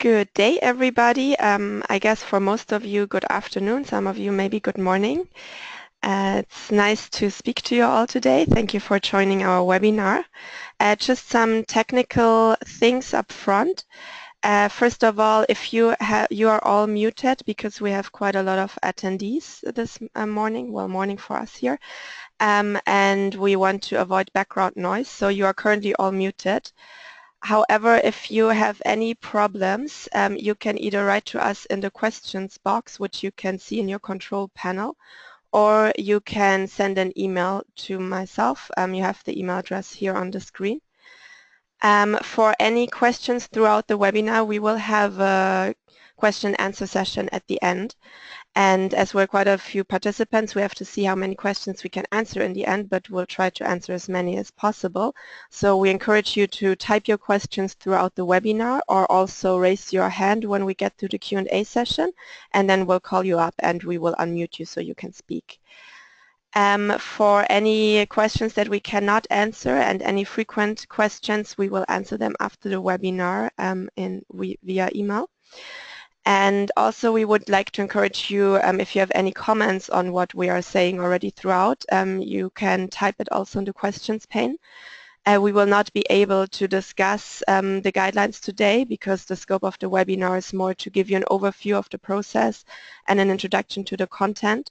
Good day, everybody. I guess for most of you, good afternoon. Some of you, maybe good morning. It's nice to speak to you all today. Thank you for joining our webinar. Just some technical things up front. First of all, if you are all muted because we have quite a lot of attendees this morning, well, morning for us here, and we want to avoid background noise, so you are currently all muted. However, if you have any problems, you can either write to us in the questions box, which you can see in your control panel, or you can send an email to myself. You have the email address here on the screen. For any questions throughout the webinar, we will have a question and answer session at the end. And as we're quite a few participants, we have to see how many questions we can answer in the end, but we'll try to answer as many as possible. So we encourage you to type your questions throughout the webinar, or also raise your hand when we get to the Q&A session, and then we'll call you up and we will unmute you so you can speak. For any questions that we cannot answer and any frequent questions, we will answer them after the webinar via email. And also we would like to encourage you, if you have any comments on what we are saying already throughout, you can type it also in the questions pane. We will not be able to discuss the guidelines today because the scope of the webinar is more to give you an overview of the process and an introduction to the content,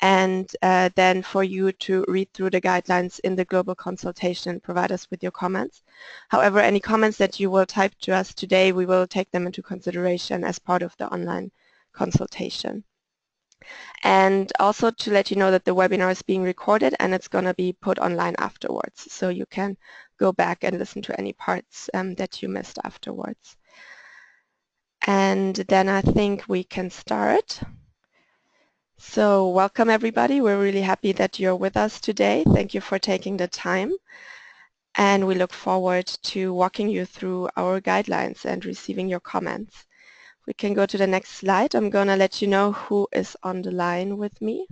and then for you to read through the guidelines in the global consultation and provide us with your comments. However, any comments that you will type to us today, we will take them into consideration as part of the online consultation. And also to let you know that the webinar is being recorded and it's going to be put online afterwards, so you can go back and listen to any parts that you missed afterwards. And then I think we can start. So welcome everybody. We're really happy that you're with us today. Thank you for taking the time. And we look forward to walking you through our guidelines and receiving your comments. We can go to the next slide. I'm going to let you know who is on the line with me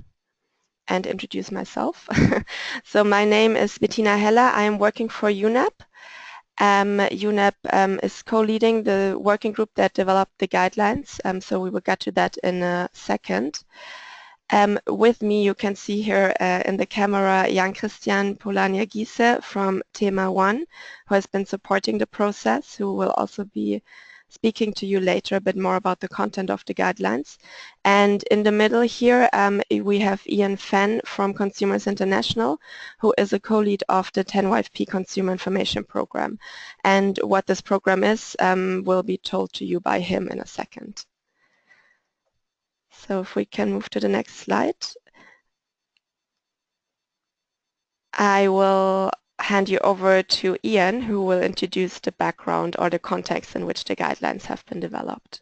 and introduce myself. So my name is Bettina Heller. I am working for UNEP. UNEP is co-leading the working group that developed the guidelines, so we will get to that in a second. With me, you can see here in the camera Jan-Christian Polania-Giese from Thema 1, who has been supporting the process, who will also be speaking to you later a bit more about the content of the guidelines. And in the middle here, we have Ian Fenn from Consumers International, who is a co-lead of the 10YFP Consumer Information Program. And what this program is will be told to you by him in a second. So if we can move to the next slide. I will hand you over to Ian, who will introduce the background or the context in which the guidelines have been developed.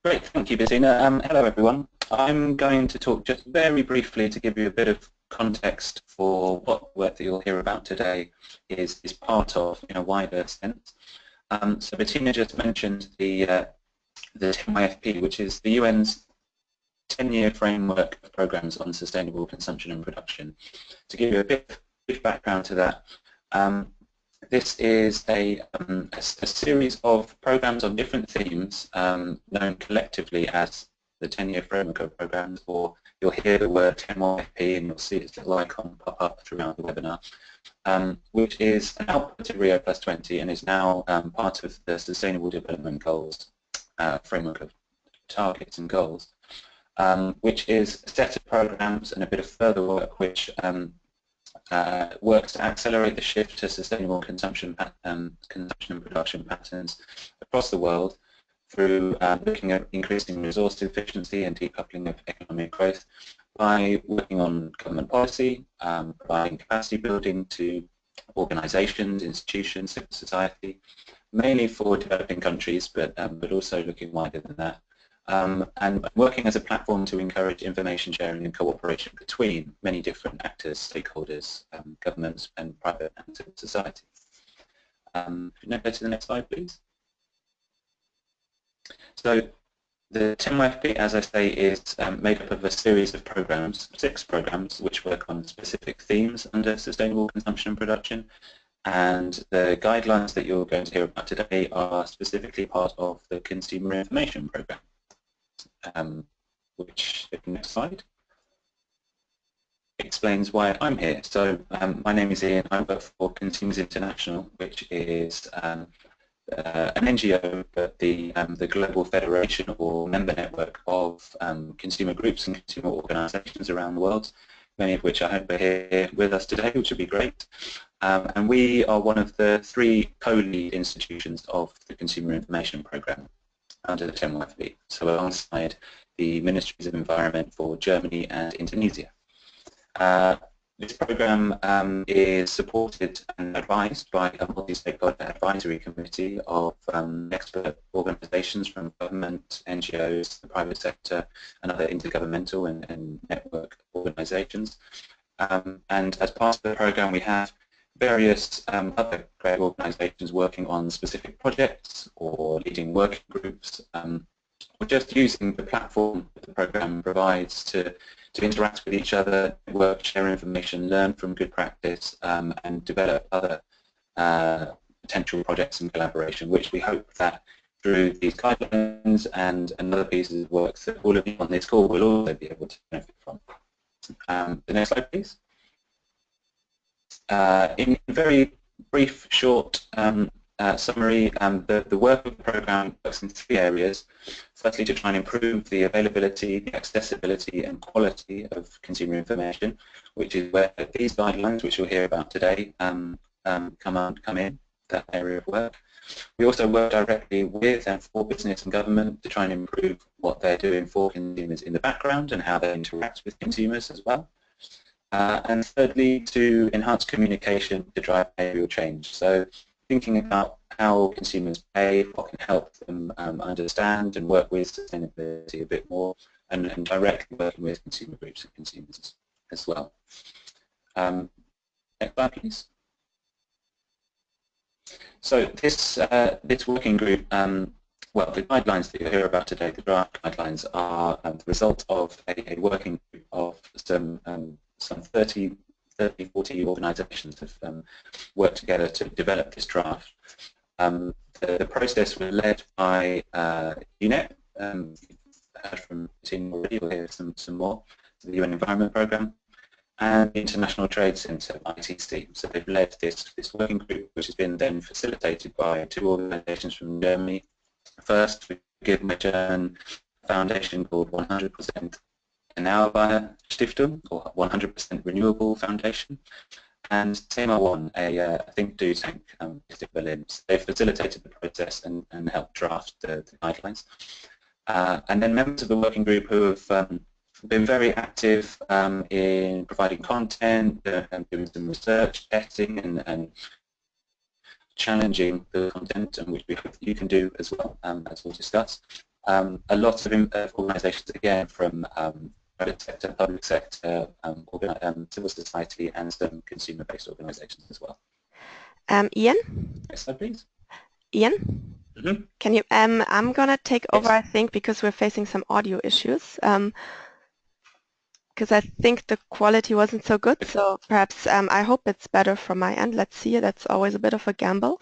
Great, thank you, Bettina. Hello, everyone. I'm going to talk just very briefly to give you a bit of context for what work that you'll hear about today is part of in a wider sense. So Bettina just mentioned the 10YFP, which is the UN's 10-year framework of programs on sustainable consumption and production. To give you a brief background to that, this is a series of programs on different themes known collectively as the 10-year framework of programs, or you'll hear the word 10YFP and you'll see its little icon pop up throughout the webinar, which is an output of Rio Plus 20 and is now part of the Sustainable Development Goals framework of targets and goals. Which is a set of programs and a bit of further work which works to accelerate the shift to sustainable consumption and production patterns across the world through looking at increasing resource efficiency and decoupling of economic growth by working on government policy, providing capacity building to organizations, institutions, civil society, mainly for developing countries, but also looking wider than that. And working as a platform to encourage information sharing and cooperation between many different actors, stakeholders, governments and private and civil society. Could you now go to the next slide, please? So the 10YFP, as I say, is made up of a series of programs, 6 programs, which work on specific themes under sustainable consumption and production. And the guidelines that you're going to hear about today are specifically part of the Consumer Information Program, which, next slide, explains why I'm here. So my name is Ian. I work for Consumers International, which is an NGO, but the global federation or member network of consumer groups and consumer organisations around the world, many of which I hope are here with us today, which would be great. And we are one of the 3 co-lead institutions of the Consumer Information Programme under the 10YFB, so alongside the Ministries of Environment for Germany and Indonesia. This programme is supported and advised by a multi-stakeholder advisory committee of expert organisations from government, NGOs, the private sector and other intergovernmental and network organisations. And as part of the programme we have various other great organisations working on specific projects or leading working groups, or just using the platform that the programme provides to interact with each other, work, share information, learn from good practice, and develop other potential projects and collaboration, which we hope that through these guidelines and other pieces of work that all of you on this call will also be able to benefit from. The next slide, please. In very brief, short summary, the work of the programme works in 3 areas. Firstly, to try and improve the availability, the accessibility and quality of consumer information, which is where these guidelines, which you'll hear about today, come in, that area of work. We also work directly with and for business and government to try and improve what they're doing for consumers in the background and how they interact with consumers as well. And thirdly, to enhance communication to drive behavioural change. So thinking about how consumers behave, what can help them understand and work with sustainability a bit more, and directly working with consumer groups and consumers as well. Next slide, please. So this working group, well, the guidelines that you'll hear about today, the draft guidelines, are the result of a working group of some 30, 40 organisations have worked together to develop this draft. The process was led by UNEP, heard from the team already, we'll hear some more, the UN Environment Programme, and the International Trade Centre, ITC. So they've led this working group, which has been then facilitated by 2 organisations from Germany. First, we give a German foundation called 100% Erneuerbare Stiftung, or 100% Renewable Foundation, and Thema One, a think do tank based in Berlin. So they've facilitated the process and helped draft the guidelines. And then members of the working group who have been very active in providing content, and doing some research, testing, and challenging the content, and which we hope you can do as well, as we'll discuss. A lot of organisations, again, from private sector, public sector, civil society, and some consumer-based organisations as well. Ian? Next slide, please. Ian? Mm-hmm. Can you? I'm gonna take over, I think, because we're facing some audio issues. Because I think the quality wasn't so good, so perhaps I hope it's better from my end. Let's see. That's always a bit of a gamble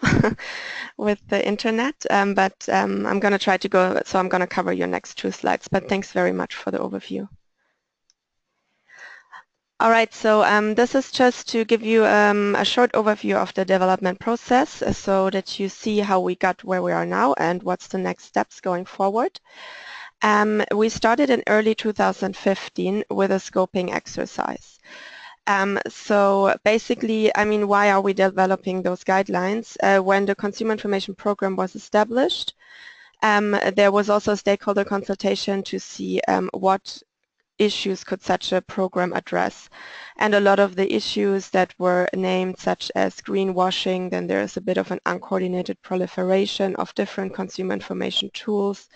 with the internet, but I'm going to try to go, so I'm going to cover your next 2 slides, but thanks very much for the overview. All right, so this is just to give you a short overview of the development process so that you see how we got where we are now and what's the next steps going forward. We started in early 2015 with a scoping exercise. So basically, I mean, why are we developing those guidelines? When the Consumer Information Program was established, there was also stakeholder consultation to see what issues could such a program address. And a lot of the issues that were named, such as greenwashing, then there's a bit of an uncoordinated proliferation of different consumer information tools.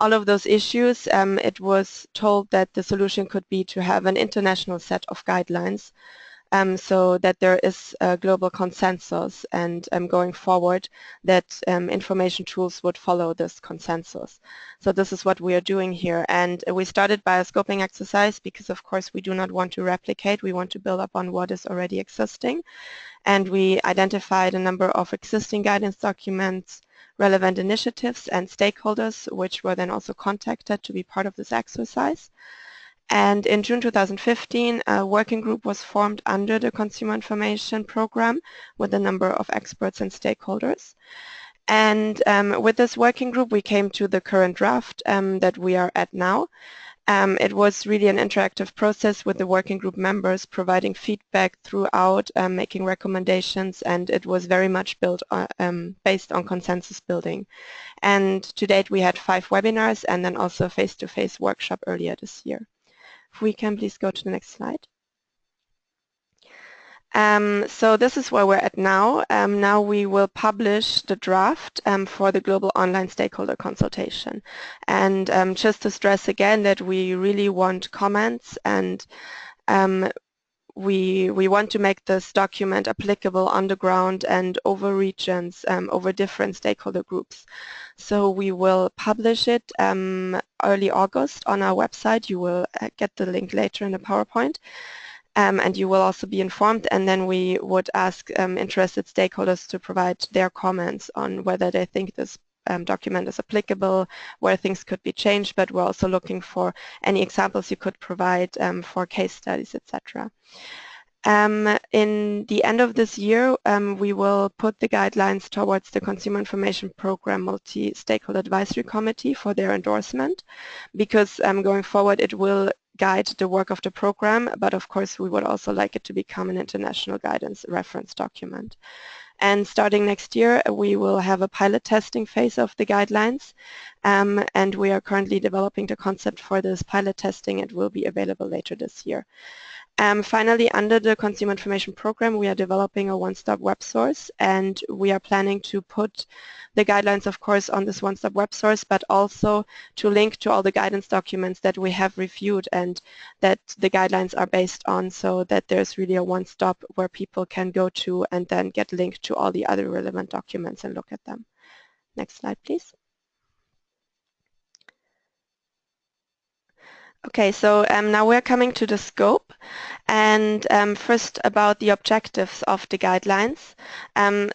All of those issues, it was told that the solution could be to have an international set of guidelines so that there is a global consensus, and going forward that information tools would follow this consensus. So this is what we are doing here, and we started by a scoping exercise because of course we do not want to replicate, we want to build upon what is already existing, and we identified a number of existing guidance documents, relevant initiatives and stakeholders, which were then also contacted to be part of this exercise. And in June 2015, a working group was formed under the Consumer Information Program with a number of experts and stakeholders. And with this working group, we came to the current draft that we are at now. It was really an interactive process with the working group members providing feedback throughout, making recommendations, and it was very much built on, based on consensus building. And to date, we had 5 webinars and then also a face-to-face workshop earlier this year. If we can please go to the next slide. So this is where we're at now. Now we will publish the draft for the global online stakeholder consultation. And just to stress again that we really want comments, and we want to make this document applicable on the ground and over regions, over different stakeholder groups. So we will publish it early August on our website. You will get the link later in the PowerPoint. And you will also be informed, and then we would ask interested stakeholders to provide their comments on whether they think this document is applicable, where things could be changed, but we're also looking for any examples you could provide for case studies, etc. In the end of this year, we will put the guidelines towards the Consumer Information Program Multi-Stakeholder Advisory Committee for their endorsement, because going forward it will guide the work of the program, but of course we would also like it to become an international guidance reference document. And starting next year, we will have a pilot testing phase of the guidelines, and we are currently developing the concept for this pilot testing. It will be available later this year. Finally, under the Consumer Information Program, we are developing a one-stop web source, and we are planning to put the guidelines, of course, on this one-stop web source, but also to link to all the guidance documents that we have reviewed and that the guidelines are based on, so that there's really a one-stop where people can go to and then get linked to all the other relevant documents and look at them. Next slide, please. Okay, so now we're coming to the scope, and first about the objectives of the guidelines.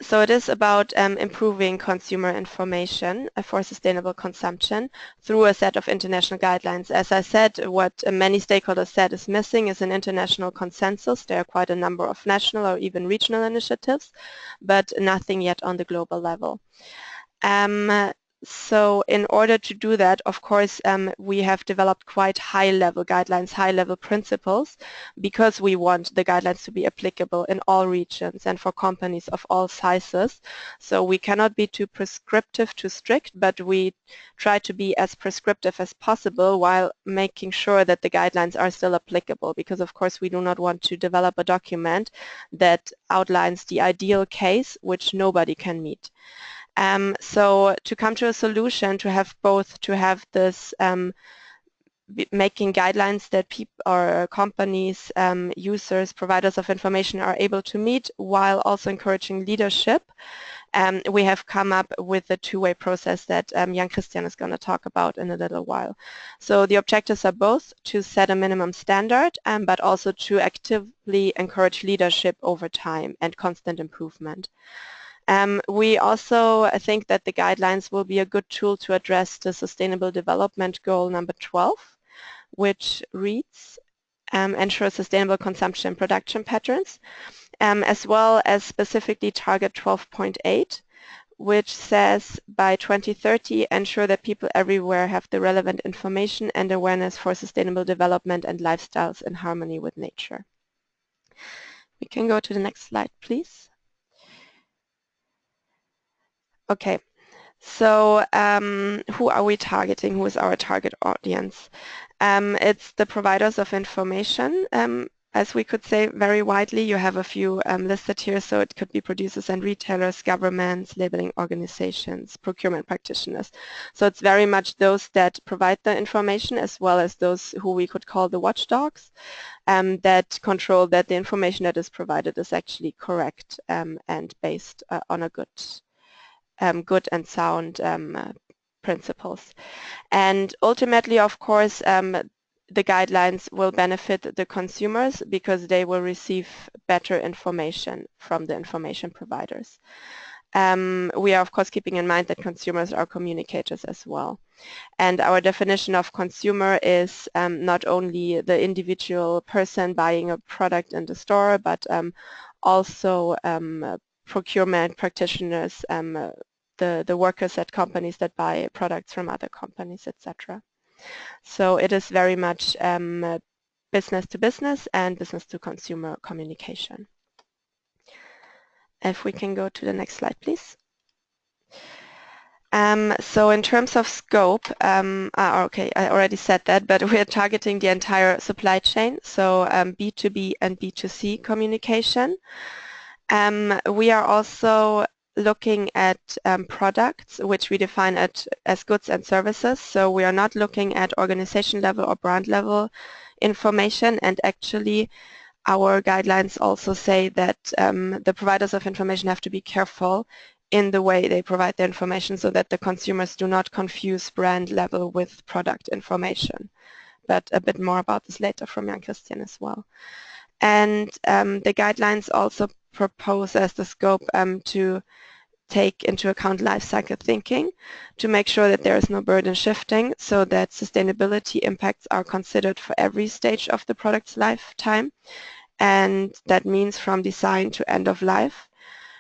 So it is about improving consumer information for sustainable consumption through a set of international guidelines. As I said, what many stakeholders said is missing is an international consensus. There are quite a number of national or even regional initiatives, but nothing yet on the global level. So in order to do that, of course, we have developed quite high-level guidelines, high-level principles, because we want the guidelines to be applicable in all regions and for companies of all sizes. So we cannot be too prescriptive, too strict, but we try to be as prescriptive as possible while making sure that the guidelines are still applicable, because of course we do not want to develop a document that outlines the ideal case which nobody can meet. So to come to a solution, to have both, to have this making guidelines that people or companies, users, providers of information are able to meet while also encouraging leadership, we have come up with a two-way process that Jan Christian is going to talk about in a little while. So the objectives are both to set a minimum standard, but also to actively encourage leadership over time and constant improvement. We also think that the guidelines will be a good tool to address the Sustainable Development Goal number 12, which reads, ensure sustainable consumption and production patterns, as well as specifically target 12.8, which says by 2030 ensure that people everywhere have the relevant information and awareness for sustainable development and lifestyles in harmony with nature. We can go to the next slide, please. Okay, so who are we targeting? Who is our target audience? It's the providers of information as we could say, very widely. You have a few listed here, so it could be producers and retailers, governments, labeling organizations, procurement practitioners. So it's very much those that provide the information as well as those who we could call the watchdogs that control that the information that is provided is actually correct and based on a good and sound principles. And ultimately, of course, the guidelines will benefit the consumers because they will receive better information from the information providers. We are, of course, keeping in mind that consumers are communicators as well. And our definition of consumer is not only the individual person buying a product in the store, but also procurement practitioners, the workers at companies that buy products from other companies, etc. So it is very much business to business and business to consumer communication. If we can go to the next slide, please. So in terms of scope, okay, I already said that, but we're targeting the entire supply chain, so B2B and B2C communication. We are also looking at products which we define as goods and services, so we are not looking at organization level or brand level information, and actually our guidelines also say that the providers of information have to be careful in the way they provide the information so that the consumers do not confuse brand level with product information. But a bit more about this later from Jan Christian as well. And the guidelines also propose as the scope to take into account life cycle thinking to make sure that there is no burden shifting so that sustainability impacts are considered for every stage of the product's lifetime. And that means from design to end of life,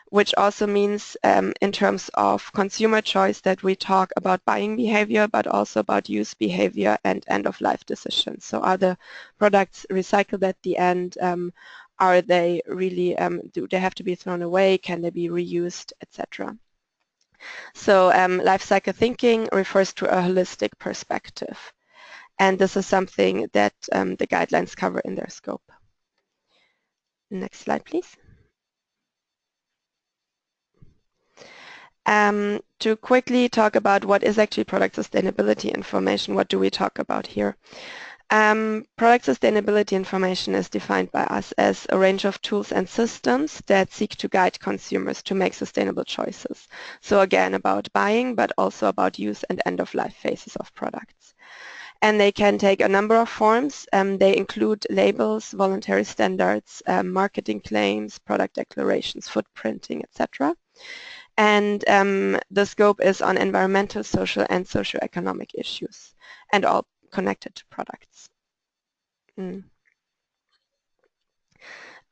which also means in terms of consumer choice that we talk about buying behavior, but also about use behavior and end-of-life decisions. So are the products recycled at the end? Are they really, do they have to be thrown away? Can they be reused, etc.? So life cycle thinking refers to a holistic perspective. And this is something that the guidelines cover in their scope. Next slide, please. To quickly talk about what is actually product sustainability information, what do we talk about here? Product sustainability information is defined by us as a range of tools and systems that seek to guide consumers to make sustainable choices. So again, about buying, but also about use and end-of-life phases of products. And they can take a number of forms. They include labels, voluntary standards, marketing claims, product declarations, footprinting, etc. And the scope is on environmental, social, and socioeconomic issues, and all connected to products.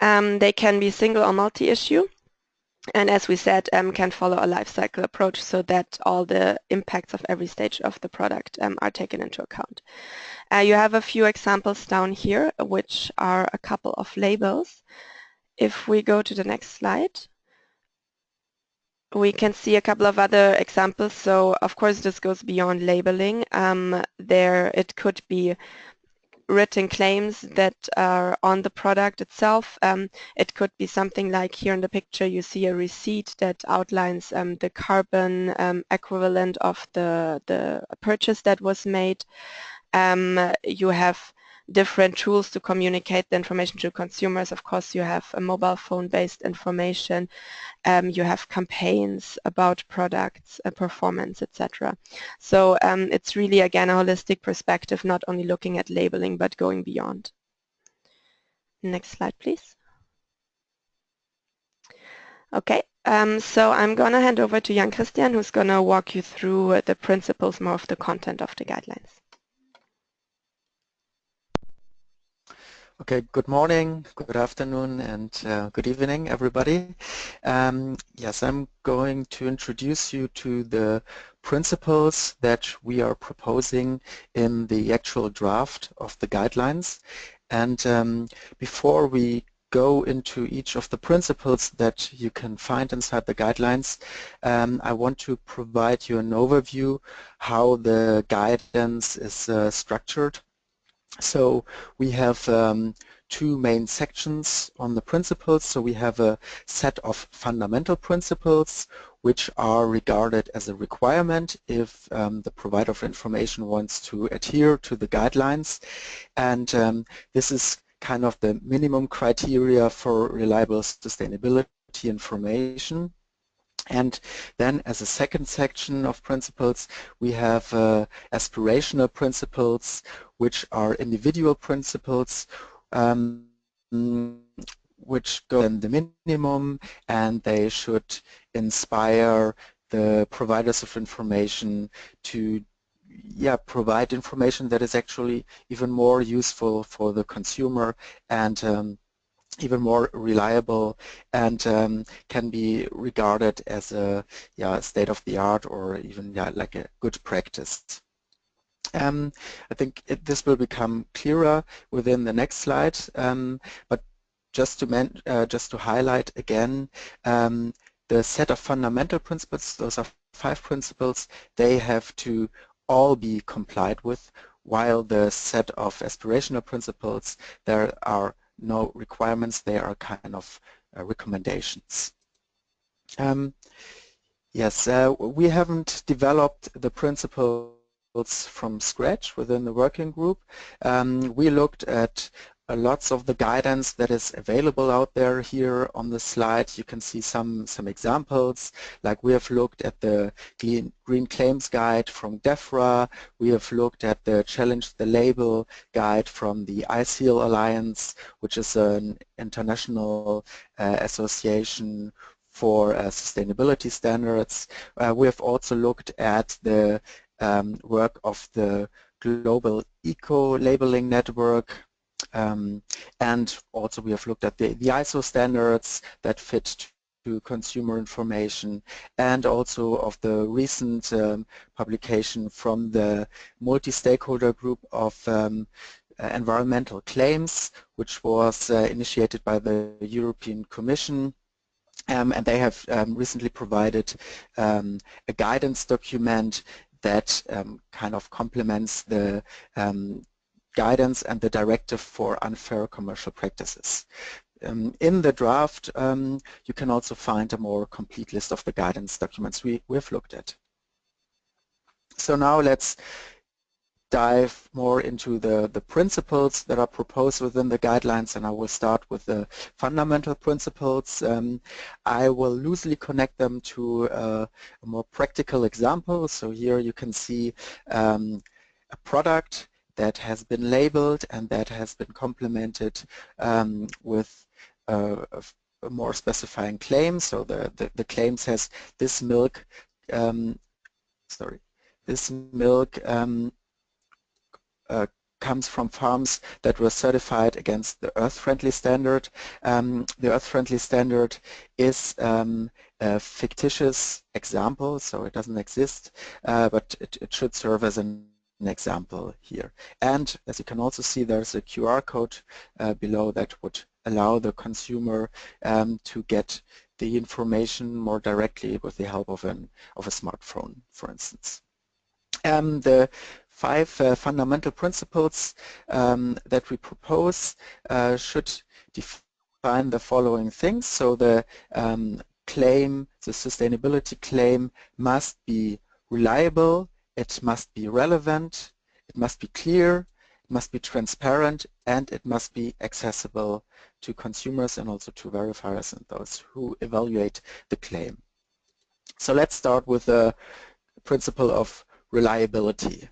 They can be single or multi-issue, and as we said, can follow a life cycle approach so that all the impacts of every stage of the product are taken into account. You have a few examples down here, which are a couple of labels. If we go to the next slide, we can see a couple of other examples. So of course this goes beyond labeling. There it could be written claims that are on the product itself. It could be something like here in the picture you see a receipt that outlines the carbon equivalent of the purchase that was made. You have different tools to communicate the information to consumers. Of course, you have a mobile phone-based information. You have campaigns about products, performance, etc. So it's really, again, a holistic perspective, not only looking at labeling, but going beyond. Next slide, please. Okay, so I'm going to hand over to Jan Christian, who's going to walk you through the principles, more of the content of the guidelines. Okay, good morning, good afternoon, and good evening, everybody. Yes, I'm going to introduce you to the principles that we are proposing in the actual draft of the guidelines. And before we go into each of the principles that you can find inside the guidelines, I want to provide you an overview how the guidance is structured. So we have two main sections on the principles. So we have a set of fundamental principles which are regarded as a requirement if the provider of information wants to adhere to the guidelines. And this is kind of the minimum criteria for reliable sustainability information. And then as a second section of principles, we have aspirational principles, which are individual principles, which go in the minimum, and they should inspire the providers of information to provide information that is actually even more useful for the consumer and even more reliable and can be regarded as a state-of-the-art or even like a good practice. I think this will become clearer within the next slide, but just to highlight again, the set of fundamental principles, those are 5 principles, they have to all be complied with, while the set of aspirational principles, there are no requirements, they are kind of recommendations. Yes, we haven't developed the principles from scratch within the working group. We looked at lots of the guidance that is available out there. Here on the slide you can see some examples, like we have looked at the Green Claims Guide from DEFRA, we have looked at the Challenge the Label guide from the ISEAL Alliance, which is an international association for sustainability standards. We have also looked at the work of the Global Eco-Labeling Network, and also we have looked at the ISO standards that fit to consumer information, and also of the recent publication from the multi-stakeholder group of environmental claims, which was initiated by the European Commission. And they have recently provided a guidance document that kind of complements the guidance and the directive for unfair commercial practices. In the draft, you can also find a more complete list of the guidance documents we've looked at. So now let's dive more into the principles that are proposed within the guidelines, and I will start with the fundamental principles. I will loosely connect them to a more practical example. So here you can see a product that has been labeled and that has been complemented with a more specifying claim. So the claim says this milk, this milk comes from farms that were certified against the Earth-Friendly Standard. The Earth-Friendly Standard is a fictitious example, so it doesn't exist, but it should serve as an example here. And as you can also see, there's a QR code below that would allow the consumer to get the information more directly with the help of a smartphone, for instance. The 5 fundamental principles that we propose should define the following things. So the claim, the sustainability claim, must be reliable, it must be relevant, it must be clear, it must be transparent, and it must be accessible to consumers and also to verifiers and those who evaluate the claim. So let's start with the principle of reliability.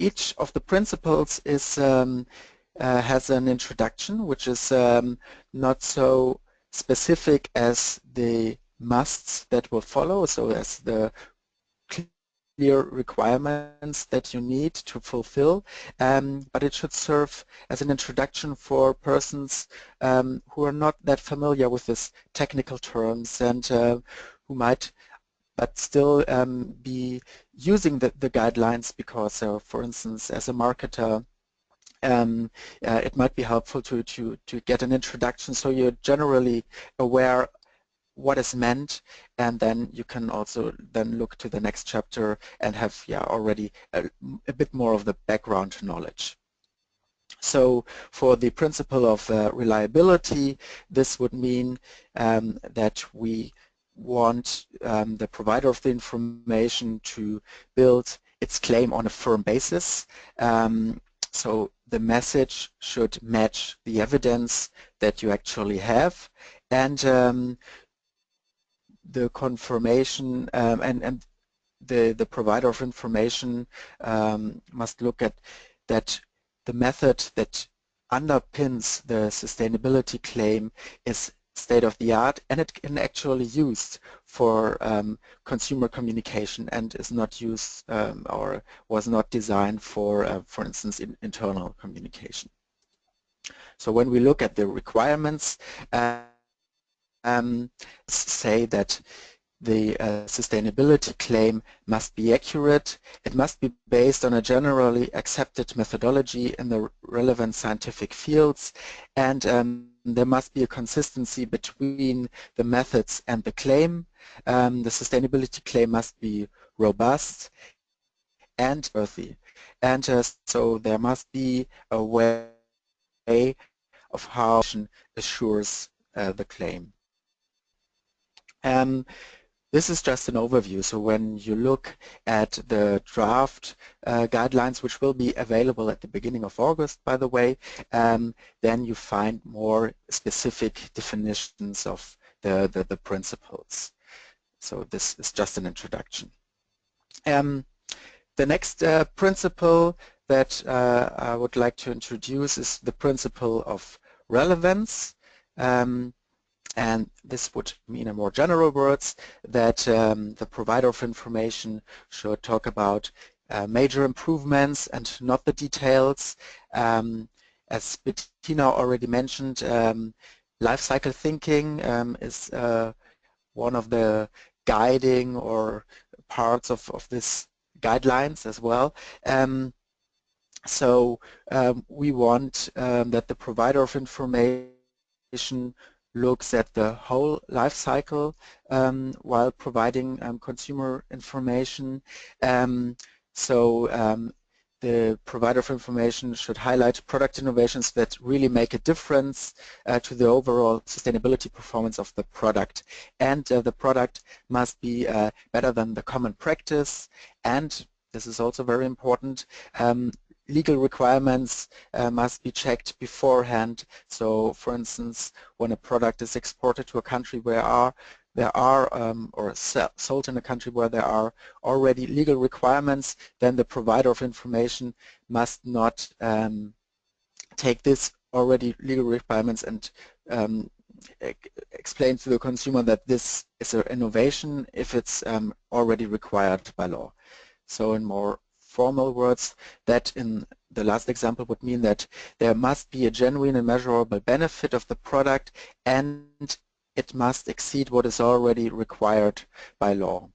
Each of the principles is has an introduction which is not so specific as the musts that will follow, so as the clear requirements that you need to fulfill, but it should serve as an introduction for persons who are not that familiar with these technical terms and who might but still be using the guidelines because, for instance, as a marketer, it might be helpful to get an introduction so you're generally aware what is meant, and then you can also then look to the next chapter and have already a bit more of the background knowledge. So for the principle of reliability, this would mean that we want the provider of the information to build its claim on a firm basis. So the message should match the evidence that you actually have, and the confirmation and the provider of information must look at that the method that underpins the sustainability claim is state-of-the-art, and it can actually used for consumer communication and is not used or was not designed for instance, internal communication. So when we look at the requirements, say that the sustainability claim must be accurate, it must be based on a generally accepted methodology in the relevant scientific fields, and there must be a consistency between the methods and the claim. The sustainability claim must be robust and earthy, and so there must be a way of how assures the claim. This is just an overview. So when you look at the draft guidelines, which will be available at the beginning of August, by the way, then you find more specific definitions of the principles. So this is just an introduction. The next principle that I would like to introduce is the principle of relevance. And this would mean, in more general words, that the provider of information should talk about major improvements and not the details. As Bettina already mentioned, lifecycle thinking is one of the guiding or parts of this guidelines as well. So we want that the provider of information looks at the whole life cycle while providing consumer information. The provider of information should highlight product innovations that really make a difference to the overall sustainability performance of the product. And the product must be better than the common practice, and this is also very important, legal requirements must be checked beforehand. So, for instance, when a product is exported to a country where or sold in a country where there are already legal requirements, then the provider of information must not take this already legal requirements and explain to the consumer that this is an innovation if it's already required by law. So in more formal words, that in the last example would mean that there must be a genuine and measurable benefit of the product, and it must exceed what is already required by law.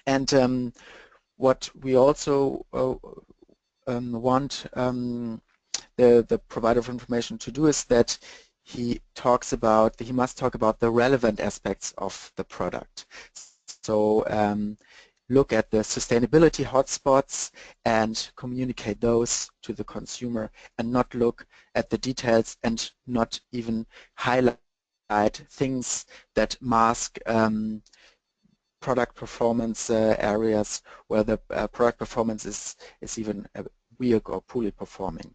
And what we also want the provider of information to do is that he must talk about the relevant aspects of the product. So look at the sustainability hotspots and communicate those to the consumer, and not look at the details and not even highlight things that mask product performance areas where the product performance is even weak or poorly performing.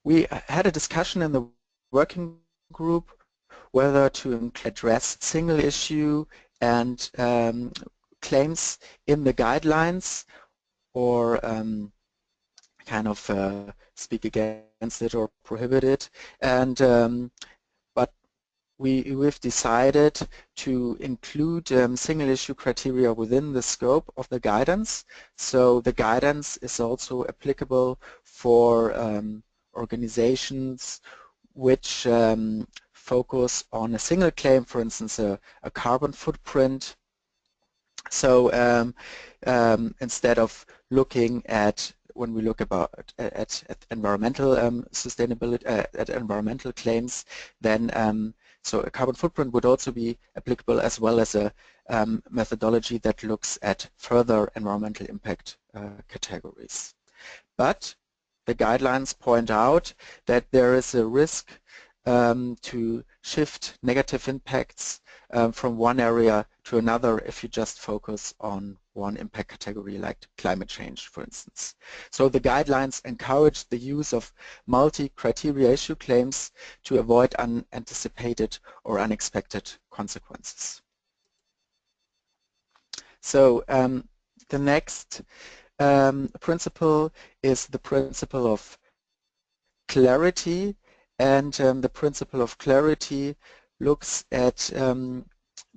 We had a discussion in the working group whether to address single issue and claims in the guidelines, or kind of speak against it or prohibit it. And but we've decided to include single issue criteria within the scope of the guidance. So the guidance is also applicable for organizations which focus on a single claim, for instance, a carbon footprint. So instead of looking at, when we look at environmental sustainability, at environmental claims, then So a carbon footprint would also be applicable, as well as a methodology that looks at further environmental impact categories. But the guidelines point out that there is a risk to shift negative impacts from one area to another if you just focus on one impact category, like climate change, for instance. So the guidelines encourage the use of multi-criteria issue claims to avoid unanticipated or unexpected consequences. So the next principle is the principle of clarity, and the principle of clarity looks at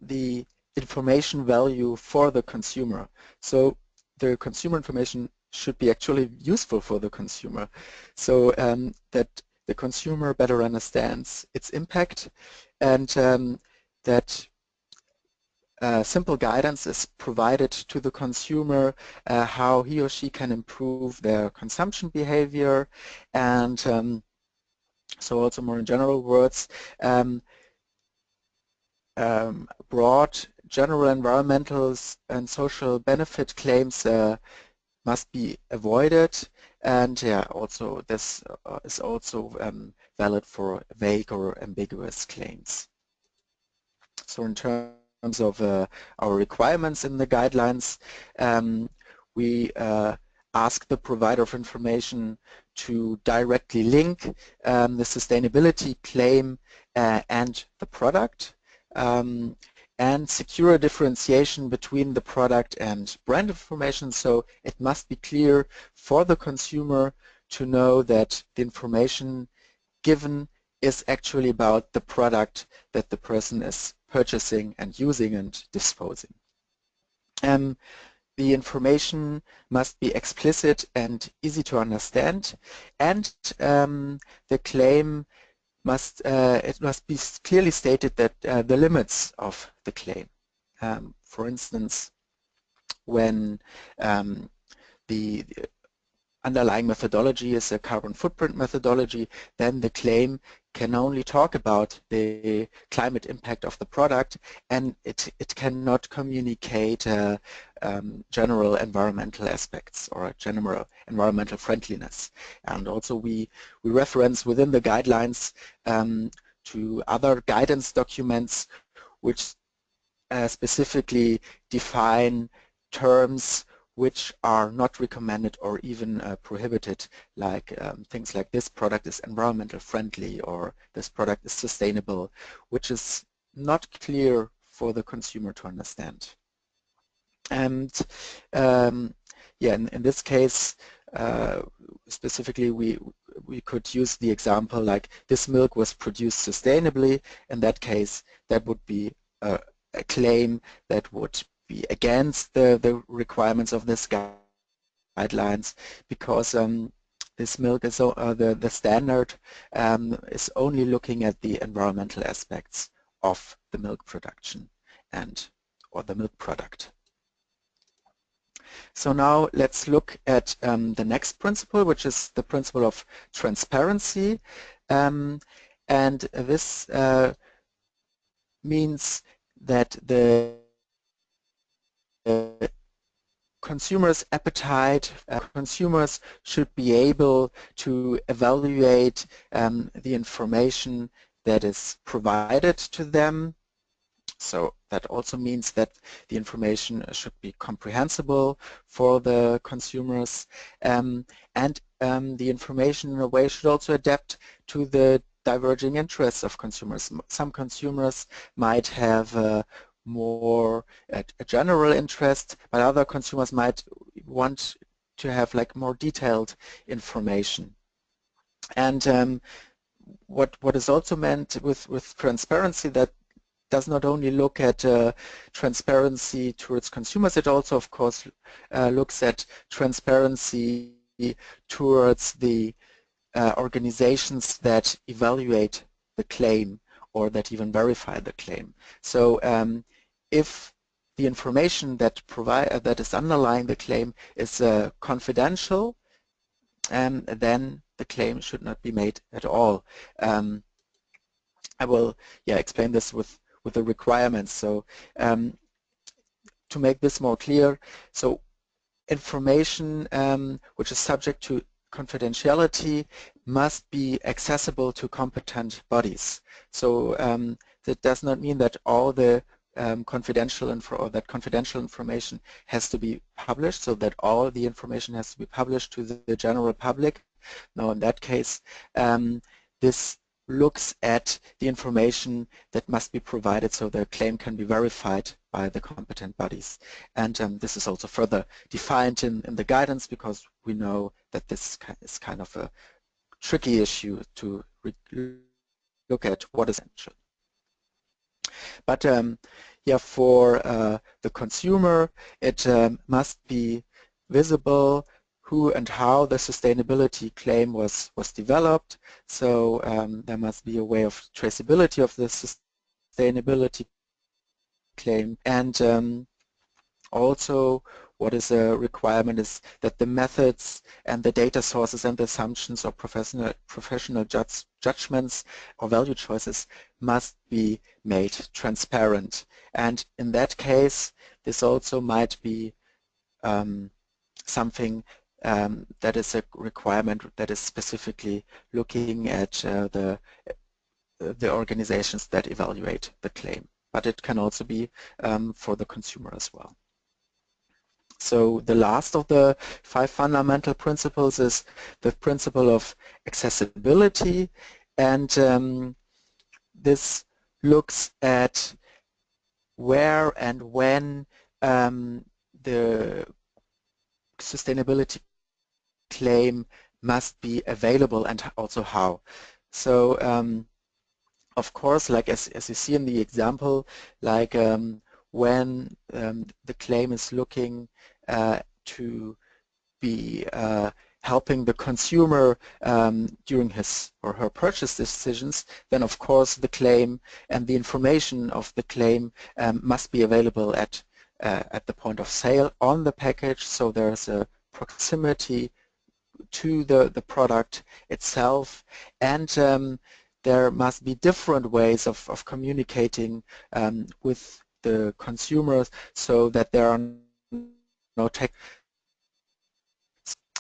the information value for the consumer. So the consumer information should be actually useful for the consumer, so that the consumer better understands its impact, and that simple guidance is provided to the consumer how he or she can improve their consumption behavior, and so also more in general words, broad general environmental and social benefit claims must be avoided, and yeah, also this is also valid for vague or ambiguous claims. So in terms of our requirements in the guidelines, we ask the provider of information to directly link the sustainability claim and the product, and secure a differentiation between the product and brand information. So it must be clear for the consumer to know that the information given is actually about the product that the person is purchasing and using and disposing. The information must be explicit and easy to understand, and the claim must be clearly stated that the limits of the claim. For instance, when the underlying methodology is a carbon footprint methodology, then the claim can only talk about the climate impact of the product, and it cannot communicate general environmental aspects or general environmental friendliness. And also we reference within the guidelines to other guidance documents which specifically define terms which are not recommended or even prohibited, like things like this product is environmental friendly or this product is sustainable, which is not clear for the consumer to understand. And yeah, in this case, specifically we could use the example like this milk was produced sustainably. In that case, that would be a claim that would be against the requirements of this guidelines, because this milk is the standard is only looking at the environmental aspects of the milk production or the milk product. So now let's look at the next principle, which is the principle of transparency, and this means that the consumers' appetite, consumers should be able to evaluate the information that is provided to them. So that also means that the information should be comprehensible for the consumers, and the information in a way should also adapt to the diverging interests of consumers. Some consumers might have more a general interest, but other consumers might want to have like more detailed information. And what is also meant with transparency, that does not only look at transparency towards consumers, it also of course looks at transparency towards the organizations that evaluate the claim or that even verify the claim. So if the information that is underlying the claim is confidential, then the claim should not be made at all. I will explain this with the requirements. So to make this more clear, so information which is subject to confidentiality must be accessible to competent bodies. So that does not mean that all the confidential information has to be published, so that all the information has to be published to the general public. No, in that case, this looks at the information that must be provided so the claim can be verified by the competent bodies. And this is also further defined in the guidance, because we know that this is kind of a tricky issue to look at what is essential. But for the consumer, it must be visible who and how the sustainability claim was developed. So there must be a way of traceability of the sustainability claim. And also, what is a requirement is that the methods and the data sources and the assumptions or professional judgments or value choices must be made transparent. And in that case, this also might be something that is a requirement that is specifically looking at the organizations that evaluate the claim. But it can also be for the consumer as well. So the last of the 5 fundamental principles is the principle of accessibility, and this looks at where and when the sustainability claim must be available and also how. So of course, like as you see in the example, like when the claim is looking to be helping the consumer during his or her purchase decisions, then of course the claim and the information of the claim must be available at the point of sale on the package, so there's a proximity to the product itself, and there must be different ways of communicating with the consumers so that there are no tech.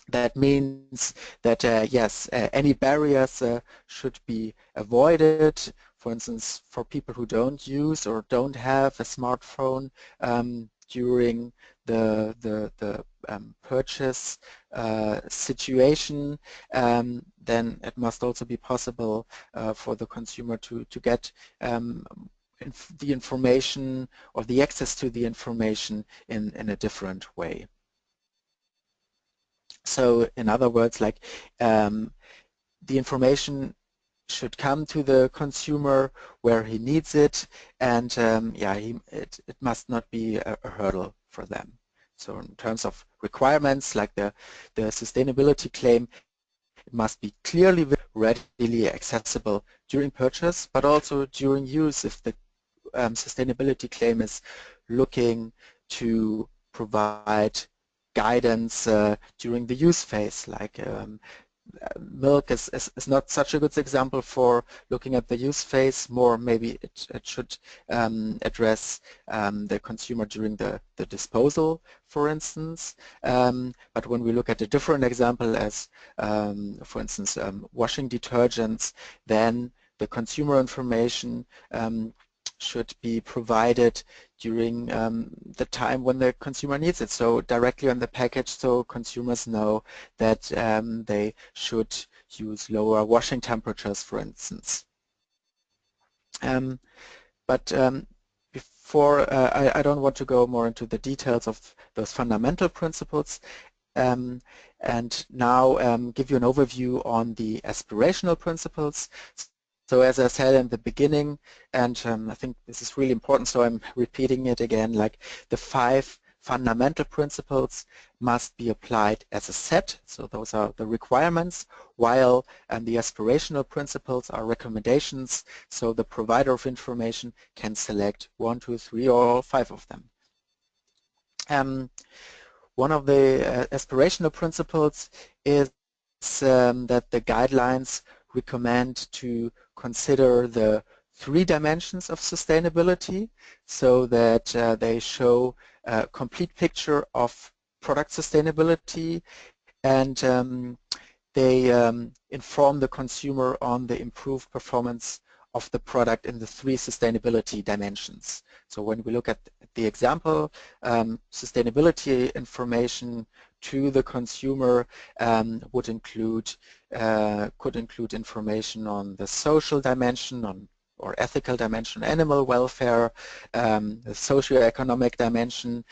That means that yes, any barriers should be avoided. For instance, for people who don't use or don't have a smartphone during the purchase situation, then it must also be possible for the consumer to get the information or the access to the information in a different way. So in other words, like the information should come to the consumer where he needs it, and it must not be a hurdle for them. So in terms of requirements, like the sustainability claim, it must be clearly, readily accessible during purchase, but also during use if the sustainability claim is looking to provide guidance during the use phase. Like milk is not such a good example for looking at the use phase. More maybe it should address the consumer during the disposal, for instance. But when we look at a different example as, for instance, washing detergents, then the consumer information should be provided during the time when the consumer needs it, so directly on the package, so consumers know that they should use lower washing temperatures, for instance. But before, I don't want to go more into the details of those fundamental principles, and now give you an overview on the aspirational principles. So as I said in the beginning, and I think this is really important, so I'm repeating it again, like the 5 fundamental principles must be applied as a set, so those are the requirements, while the aspirational principles are recommendations, so the provider of information can select 1, 2, 3, or all 5 of them. One of the aspirational principles is that the guidelines recommend to consider the 3 dimensions of sustainability so that they show a complete picture of product sustainability, and they inform the consumer on the improved performance of the product in the 3 sustainability dimensions. So when we look at the example, sustainability information to the consumer would include could include information on the social dimension, or ethical dimension, animal welfare, the socio-economic dimension,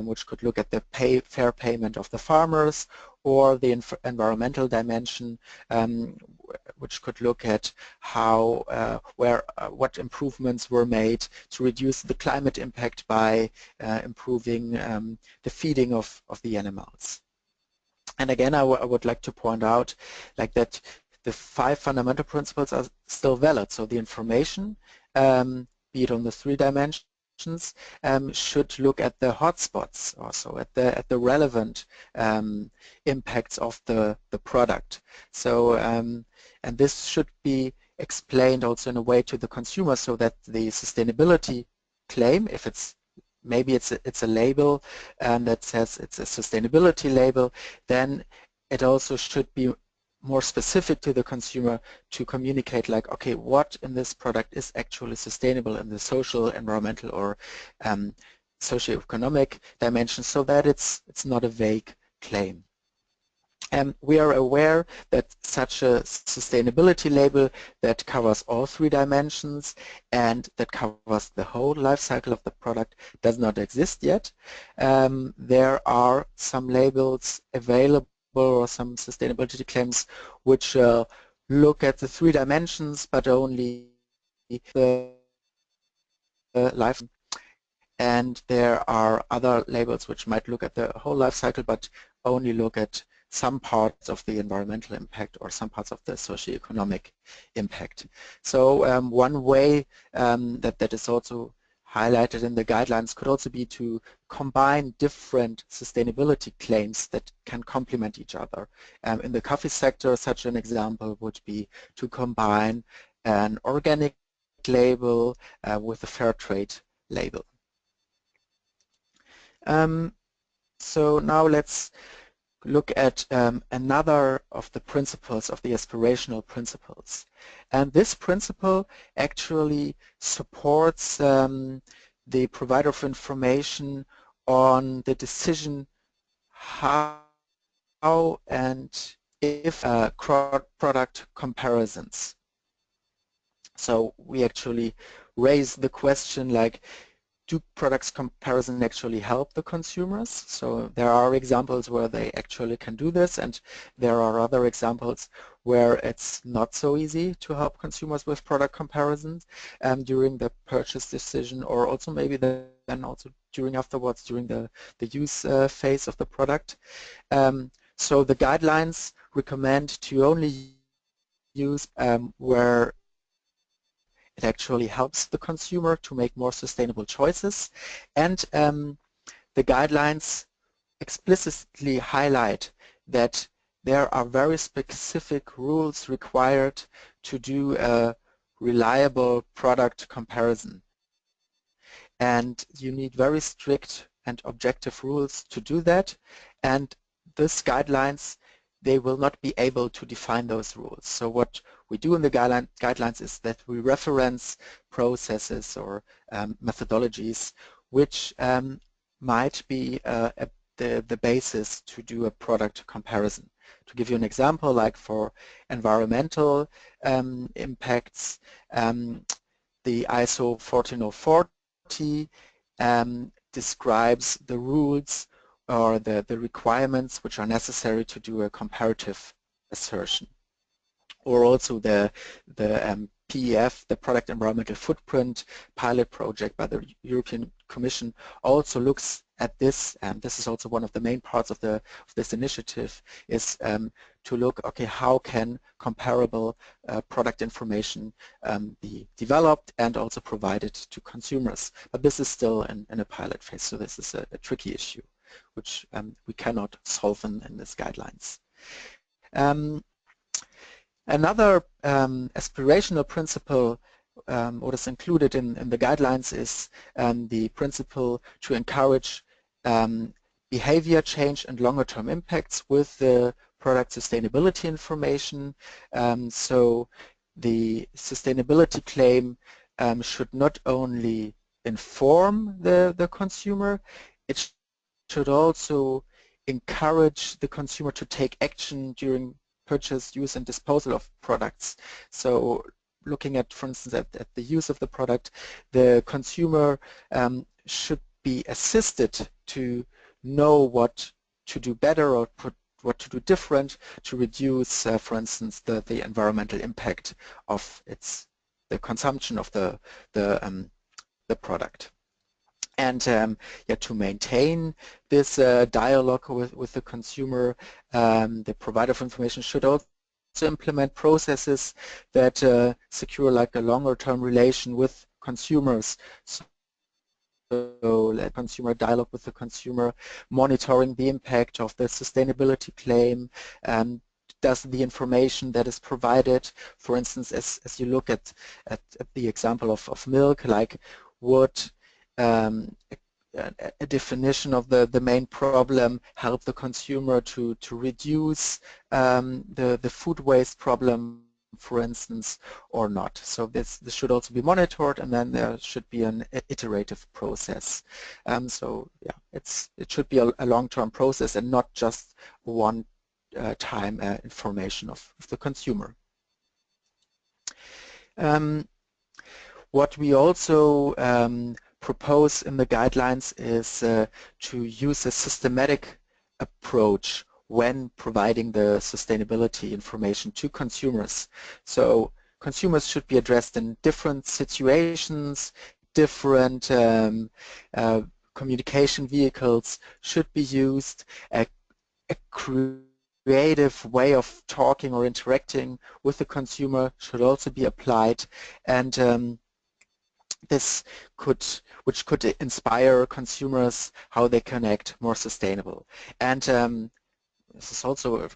which could look at the fair payment of the farmers, or the environmental dimension, which could look at how, what improvements were made to reduce the climate impact by improving the feeding of the animals. And again, I would like to point out that the 5 fundamental principles are still valid. So the information, be it on the 3 dimensions, should look at the hotspots, also at the relevant impacts of the product. So and this should be explained also in a way to the consumer, so that the sustainability claim, if it's maybe it's a label that says it's a sustainability label, then it also should be more specific to the consumer to communicate, like, okay, what in this product is actually sustainable in the social, environmental, or socio-economic dimension, so that it's not a vague claim. We are aware that such a sustainability label that covers all 3 dimensions and that covers the whole life cycle of the product does not exist yet. There are some labels available, or some sustainability claims, which look at the 3 dimensions but only the life. And there are other labels which might look at the whole life cycle but only look at some parts of the environmental impact or some parts of the socioeconomic impact. So one way that is also highlighted in the guidelines could also be to combine different sustainability claims that can complement each other. In the coffee sector, such an example would be to combine an organic label with a fair trade label. So now let's look at another of the principles of the aspirational principles. And this principle actually supports the provider of information on the decision how and if product comparisons. So we actually raise the question, like, do products comparison actually help the consumers? So there are examples where they actually can do this, and there are other examples where it's not so easy to help consumers with product comparisons during the purchase decision, or also maybe then also afterwards during the use phase of the product. So the guidelines recommend to only use where it actually helps the consumer to make more sustainable choices, and the guidelines explicitly highlight that there are very specific rules required to do a reliable product comparison, and you need very strict and objective rules to do that, and these guidelines, they will not be able to define those rules. So what we do in the guidelines is that we reference processes or methodologies which might be the basis to do a product comparison. To give you an example, like for environmental impacts, the ISO 14040 describes the rules or the requirements which are necessary to do a comparative assertion. Or also the PEF, the Product Environmental Footprint pilot project by the European Commission, also looks at this, and this is also one of the main parts of this initiative, is to look, okay, how can comparable product information be developed and also provided to consumers. But this is still in a pilot phase, so this is a tricky issue which we cannot solve in these guidelines. Another aspirational principle what is included in the guidelines is the principle to encourage behavior change and longer-term impacts with the product sustainability information. So the sustainability claim should not only inform the consumer, it should also encourage the consumer to take action during purchase, use and disposal of products. So looking at, for instance, at the use of the product, the consumer should be assisted to know what to do better or what to do different to reduce, for instance, the environmental impact of the consumption of the product. And yeah, to maintain this dialogue with the consumer, the provider of information should also implement processes that secure like a longer-term relation with consumers. So let consumer dialogue with the consumer, monitoring the impact of the sustainability claim. Does the information that is provided, for instance, as you look at the example of milk, like would a definition of the main problem help the consumer to reduce the food waste problem, for instance, or not. So this should also be monitored, and then there should be an iterative process. So yeah, it should be a long-term process and not just one time information of the consumer. What we also propose in the guidelines is to use a systematic approach when providing the sustainability information to consumers. So consumers should be addressed in different situations, different communication vehicles should be used, a creative way of talking or interacting with the consumer should also be applied, and which could inspire consumers how they can act more sustainable. And this is also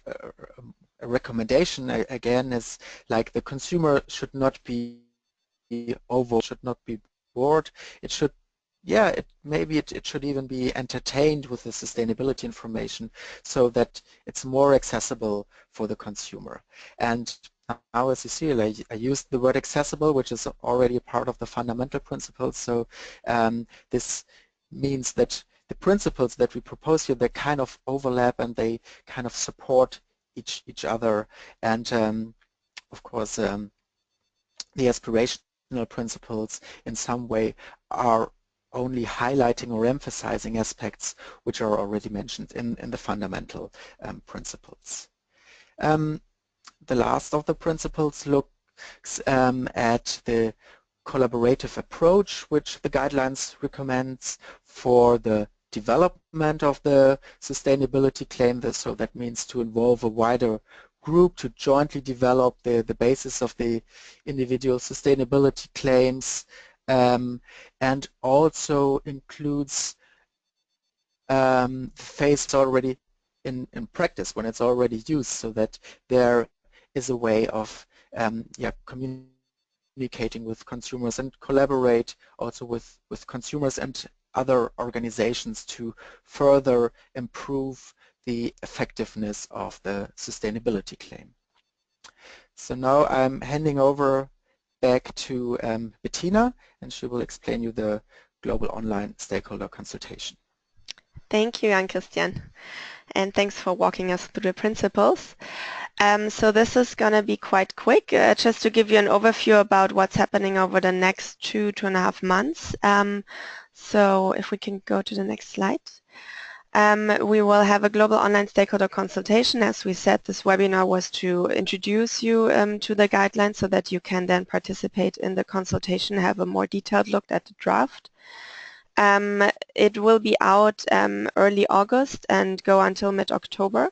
a recommendation, again, is like the consumer should not be should not be bored. It should, yeah, maybe it should even be entertained with the sustainability information so that it's more accessible for the consumer. And now, as you see, I used the word accessible, which is already a part of the fundamental principles. So this means that the principles that we propose here, they kind of overlap and they kind of support each other. And of course, the aspirational principles in some way are only highlighting or emphasizing aspects which are already mentioned in the fundamental principles. The last of the principles looks at the collaborative approach which the guidelines recommends for the development of the sustainability claim. So that means to involve a wider group to jointly develop the basis of the individual sustainability claims, and also includes phase already in practice when it's already used, so that there is a way of communicating with consumers and collaborate also with consumers and other organizations to further improve the effectiveness of the sustainability claim. So now I'm handing over back to Bettina, and she will explain you the global online stakeholder consultation. Thank you, Jan-Christian, and thanks for walking us through the principles. So this is going to be quite quick, just to give you an overview about what's happening over the next 2.5 months. So if we can go to the next slide. We will have a global online stakeholder consultation. As we said, this webinar was to introduce you to the guidelines so that you can then participate in the consultation, have a more detailed look at the draft. It will be out early August and go until mid-October.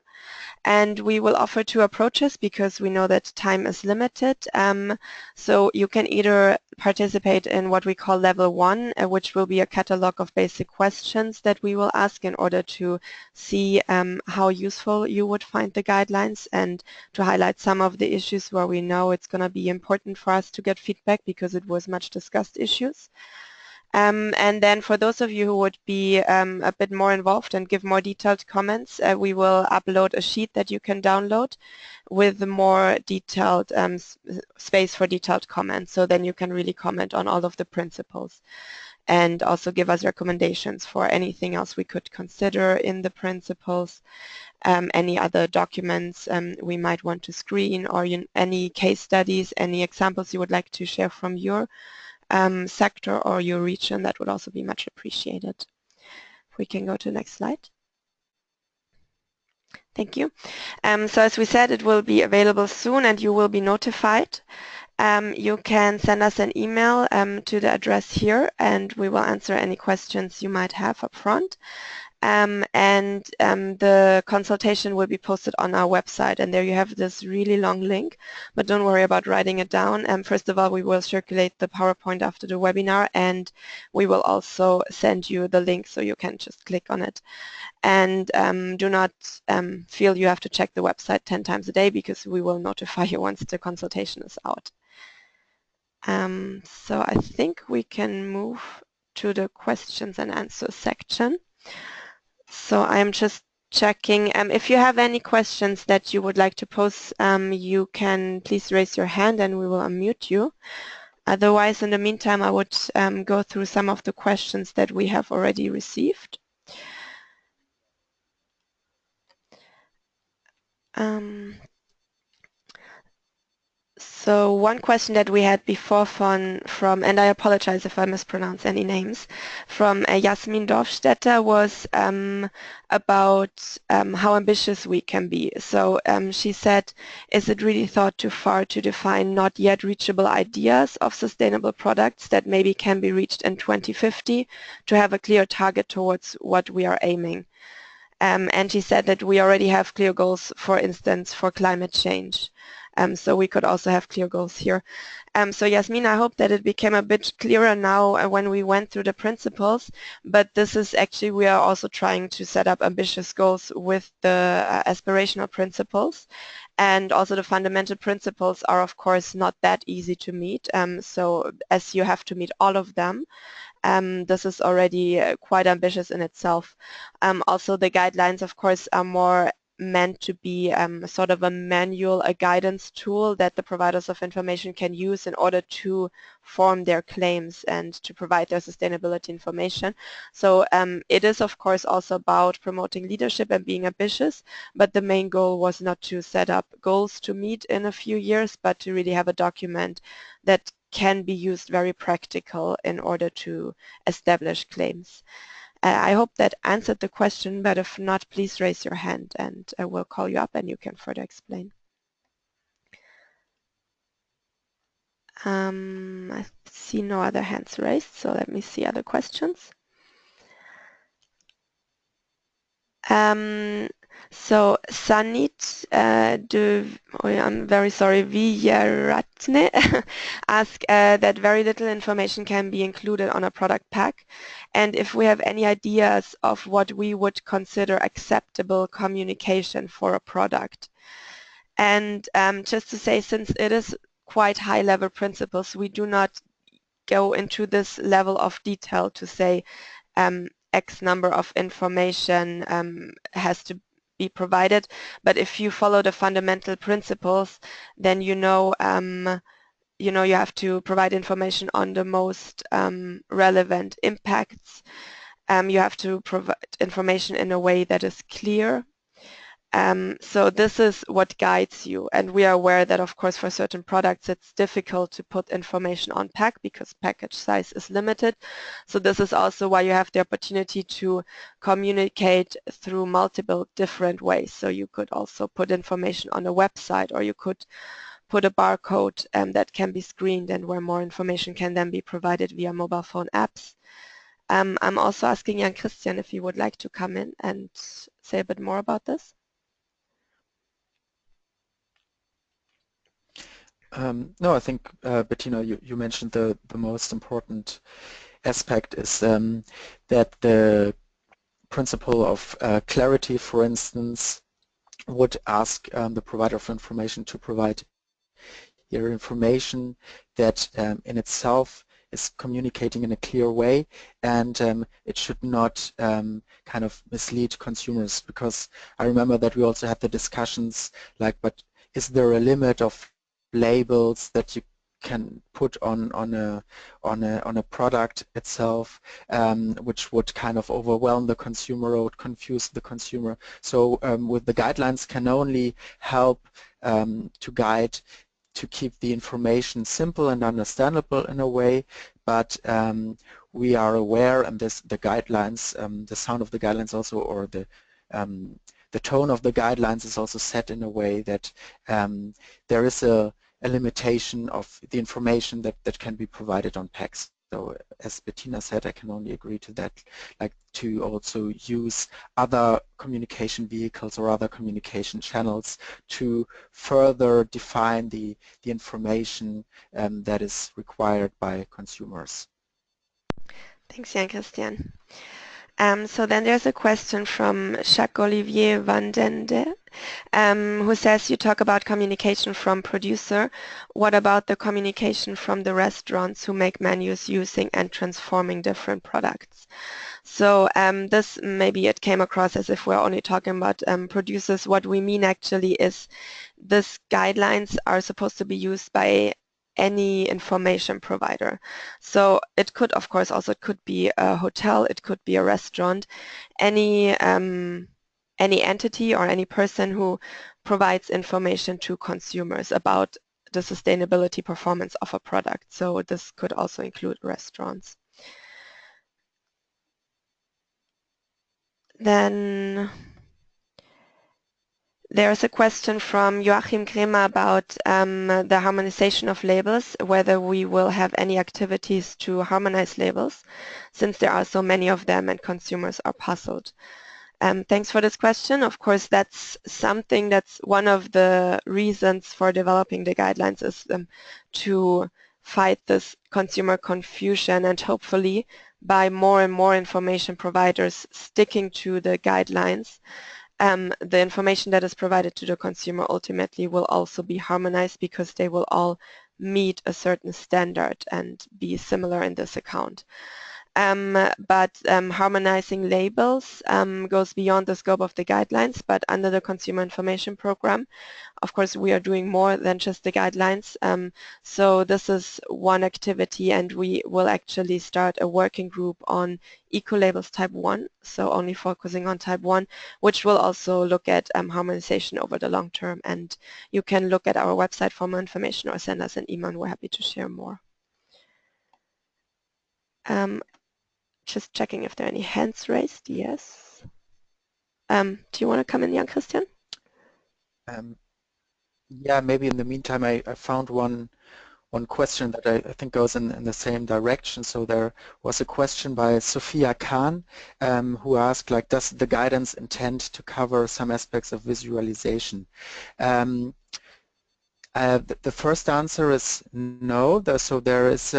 And we will offer two approaches because we know that time is limited. So you can either participate in what we call level 1, which will be a catalog of basic questions that we will ask in order to see how useful you would find the guidelines and to highlight some of the issues where we know it's going to be important for us to get feedback because it was much discussed issues. And then for those of you who would be a bit more involved and give more detailed comments, we will upload a sheet that you can download with more detailed space for detailed comments. So then you can really comment on all of the principles and also give us recommendations for anything else we could consider in the principles, any other documents we might want to screen, or any case studies, any examples you would like to share from your sector or your region. That would also be much appreciated. If we can go to the next slide. Thank you. So as we said, it will be available soon and you will be notified. You can send us an email to the address here and we will answer any questions you might have up front. The consultation will be posted on our website, and there you have this really long link, but don't worry about writing it down. First of all, we will circulate the PowerPoint after the webinar, and we will also send you the link so you can just click on it. And do not feel you have to check the website 10 times a day because we will notify you once the consultation is out. So I think we can move to the questions and answers section. So I'm just checking. If you have any questions that you would like to pose, you can please raise your hand and we will unmute you. Otherwise, in the meantime, I would go through some of the questions that we have already received. So one question that we had before from, and I apologize if I mispronounce any names, from Jasmin Dorfstetter was about how ambitious we can be. So she said, is it really thought too far to define not yet reachable ideas of sustainable products that maybe can be reached in 2050 to have a clear target towards what we are aiming? And she said that we already have clear goals, for instance, for climate change. So we could also have clear goals here. So Yasmin, I hope that it became a bit clearer now when we went through the principles, but this is actually, we are also trying to set up ambitious goals with the aspirational principles. And also the fundamental principles are of course not that easy to meet. So as you have to meet all of them, this is already quite ambitious in itself. Also the guidelines of course are more meant to be sort of a manual, a guidance tool that the providers of information can use in order to form their claims and to provide their sustainability information. So it is of course also about promoting leadership and being ambitious, but the main goal was not to set up goals to meet in a few years, but to really have a document that can be used very practical in order to establish claims. I hope that answered the question, but if not, please raise your hand and I will call you up and you can further explain. I see no other hands raised, so let me see other questions. So Sanit I'm very sorry, Vijaratne asked that very little information can be included on a product pack, and if we have any ideas of what we would consider acceptable communication for a product. And just to say, since it is quite high-level principles, we do not go into this level of detail to say X number of information has to be provided, but if you follow the fundamental principles, then you know you have to provide information on the most relevant impacts. You have to provide information in a way that is clear. So this is what guides you, and we are aware that of course for certain products it's difficult to put information on pack because package size is limited. So this is also why you have the opportunity to communicate through multiple different ways. So you could also put information on a website, or you could put a barcode that can be screened and where more information can then be provided via mobile phone apps. I'm also asking Jan Christian if he would like to come in and say a bit more about this. No, I think, Bettina, you mentioned the most important aspect is that the principle of clarity, for instance, would ask the provider of information to provide your information that in itself is communicating in a clear way, and it should not kind of mislead consumers, because I remember that we also had the discussions like, but is there a limit of labels that you can put on a product itself, which would kind of overwhelm the consumer or would confuse the consumer. So with the guidelines can only help to guide, to keep the information simple and understandable in a way, but we are aware, and the guidelines, the sound of the guidelines also, or the tone of the guidelines is also set in a way that there is a limitation of the information that can be provided on packs. So as Bettina said, I can only agree to that, like to also use other communication vehicles or other communication channels to further define the information that is required by consumers. Thanks, Jan Christian. So then there's a question from Jacques-Olivier Van Dende, who says you talk about communication from producer. What about the communication from the restaurants who make menus using and transforming different products? So this, maybe it came across as if we're only talking about producers. What we mean actually is these guidelines are supposed to be used by any information provider. So it could, of course, also it could be a hotel, it could be a restaurant, any entity or any person who provides information to consumers about the sustainability performance of a product. So this could also include restaurants. Then there's a question from Joachim Kremer about the harmonization of labels, whether we will have any activities to harmonize labels, since there are so many of them and consumers are puzzled. Thanks for this question. Of course, that's something that's one of the reasons for developing the guidelines is to fight this consumer confusion, and hopefully by more and more information providers sticking to the guidelines, the information that is provided to the consumer ultimately will also be harmonized, because they will all meet a certain standard and be similar in this account. But harmonizing labels goes beyond the scope of the guidelines, but under the Consumer Information Program, of course, we are doing more than just the guidelines. So this is one activity, and we will actually start a working group on eco-labels type 1, so only focusing on type 1, which will also look at harmonization over the long term. And you can look at our website for more information or send us an email, and we're happy to share more. Just checking if there are any hands raised. Yes. Do you want to come in, Jan Christian? Yeah, maybe in the meantime, I found one question that I think goes in the same direction. So there was a question by Sophia Khan who asked, like, does the guidance intend to cover some aspects of visualization? The first answer is no. So there is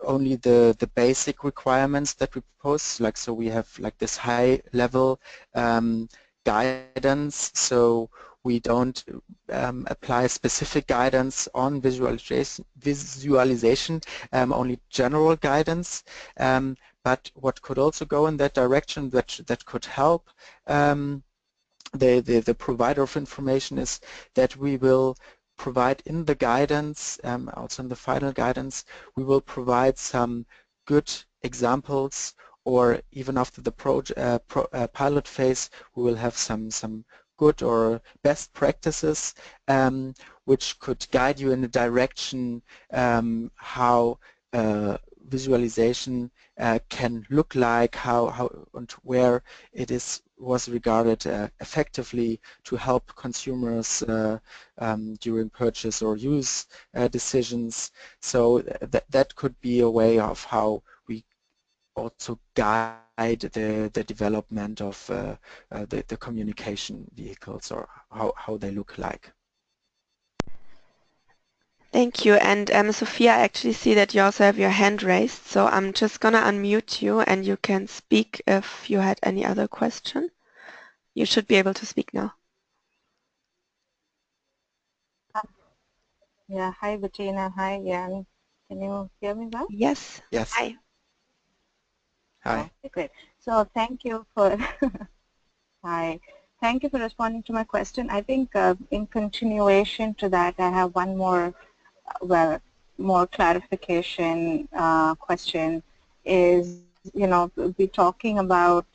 only the basic requirements that we propose. Like, so we have like this high level guidance. So we don't apply specific guidance on visualization, only general guidance. But what could also go in that direction that could help the provider of information is that we will provide in the guidance, also in the final guidance, we will provide some good examples, or even after the pilot phase, we will have some good or best practices which could guide you in a direction how visualization can look like, how and where it was regarded effectively to help consumers during purchase or use decisions. So that could be a way of how we also guide the development of the communication vehicles, or how they look like. Thank you. And Sophia, I actually see that you also have your hand raised, so I'm just gonna unmute you and you can speak if you had any other question. You should be able to speak now. Yeah, hi Bettina, hi Jan. Can you hear me well? Yes. Yes. Hi. Hi. Okay, great. So thank you for hi. Thank you for responding to my question. I think in continuation to that, I have one more, well, more clarification question. Is, you know, we're talking about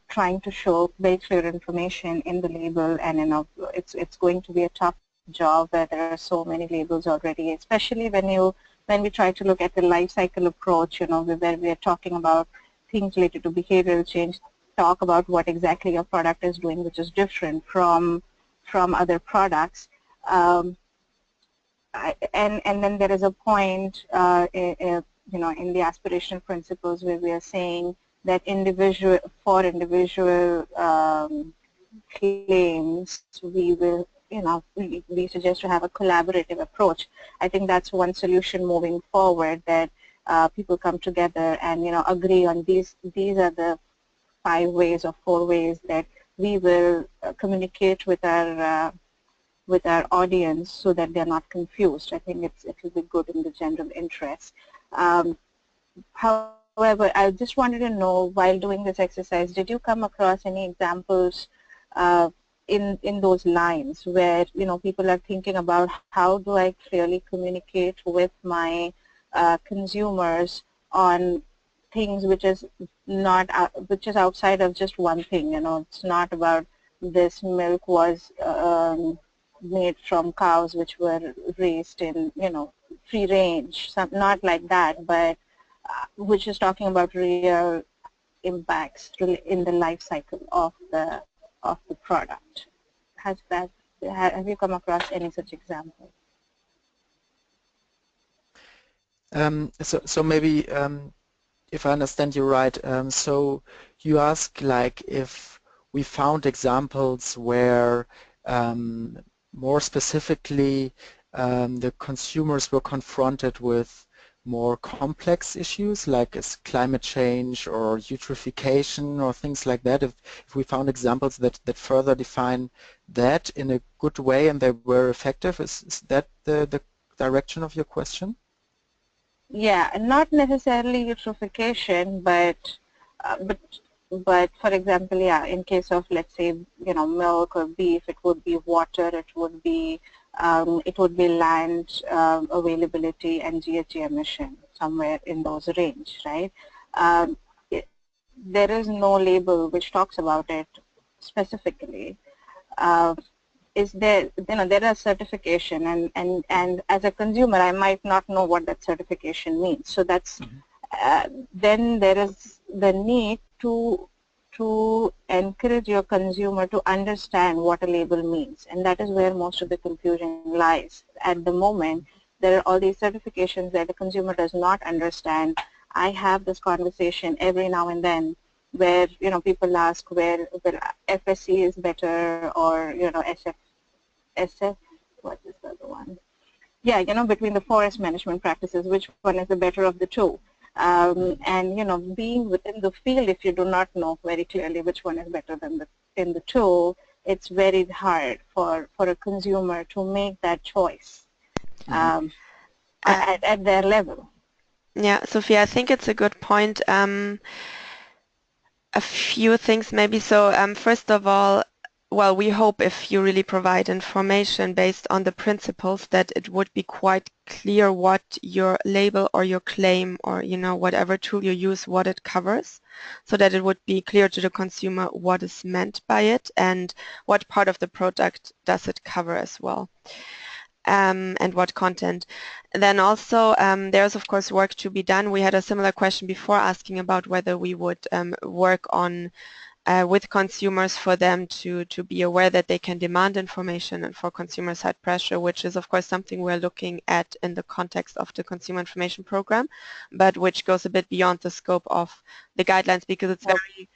trying to show very clear information in the label, and you know, it's going to be a tough job where there are so many labels already, especially when we try to look at the life cycle approach, you know, where we are talking about things related to behavioral change, talk about what exactly your product is doing, which is different from other products. And then there is a point, you know, in the aspirational principles where we are saying that individual claims, we will, you know, we suggest to have a collaborative approach. I think that's one solution moving forward, that people come together and, you know, agree on these are the 5 ways or 4 ways that we will communicate with our audience so that they're not confused. I think it will be good in the general interest. However, I just wanted to know, while doing this exercise, did you come across any examples in those lines where, you know, people are thinking about how do I clearly communicate with my consumers on things which is not which is outside of just one thing. You know, it's not about this milk was made from cows which were raised in, you know, free range, not like that, but which is talking about real impacts in the life cycle of the product. Have you come across any such example? So maybe if I understand you right, so you ask like if we found examples where more specifically the consumers were confronted with more complex issues like climate change or eutrophication or things like that, if we found examples that further define that in a good way and they were effective, is that the direction of your question? Yeah, not necessarily eutrophication, but for example, yeah, in case of, let's say, you know, milk or beef, it would be water, it would be land availability and GHG emission, somewhere in those range, right? There is no label which talks about it specifically. Is there, you know, there are certification, and as a consumer I might not know what that certification means. So that's then there is the need to encourage your consumer to understand what a label means, and that is where most of the confusion lies. At the moment, there are all these certifications that the consumer does not understand. I have this conversation every now and then where, you know, people ask where FSC is better, or, you know, SF, what is the other one? Yeah, you know, between the forest management practices, which one is the better of the two? And, you know, being within the field, if you do not know very clearly which one is better than in the two, it's very hard for a consumer to make that choice at their level. Yeah, Sophia, I think it's a good point. A few things maybe. So first of all, well, we hope if you really provide information based on the principles that it would be quite clear what your label or your claim or, you know, whatever tool you use, what it covers, so that it would be clear to the consumer what is meant by it and what part of the product does it cover as well. And what content. Then also there's of course work to be done. We had a similar question before asking about whether we would work on with consumers for them to be aware that they can demand information, and for consumer side pressure, which is of course something we're looking at in the context of the Consumer Information Program, but which goes a bit beyond the scope of the guidelines because it's very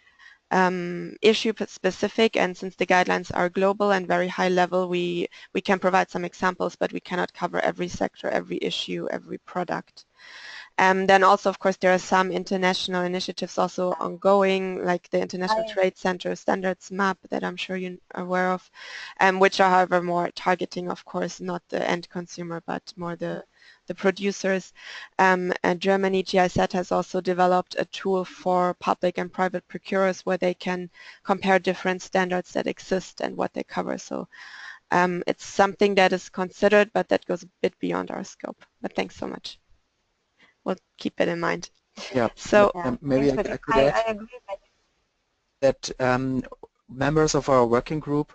issue specific, and since the guidelines are global and very high level, we can provide some examples, but we cannot cover every sector, every issue, every product. Then also, of course, there are some international initiatives also ongoing, like the International Trade Center Standards Map that I'm sure you're aware of, which are, however, more targeting, of course, not the end consumer, but more the producers. And Germany, GIZ has also developed a tool for public and private procurers where they can compare different standards that exist and what they cover. So it's something that is considered, but that goes a bit beyond our scope. But thanks so much. We'll keep it in mind. Yeah, so maybe I could add I agree that members of our working group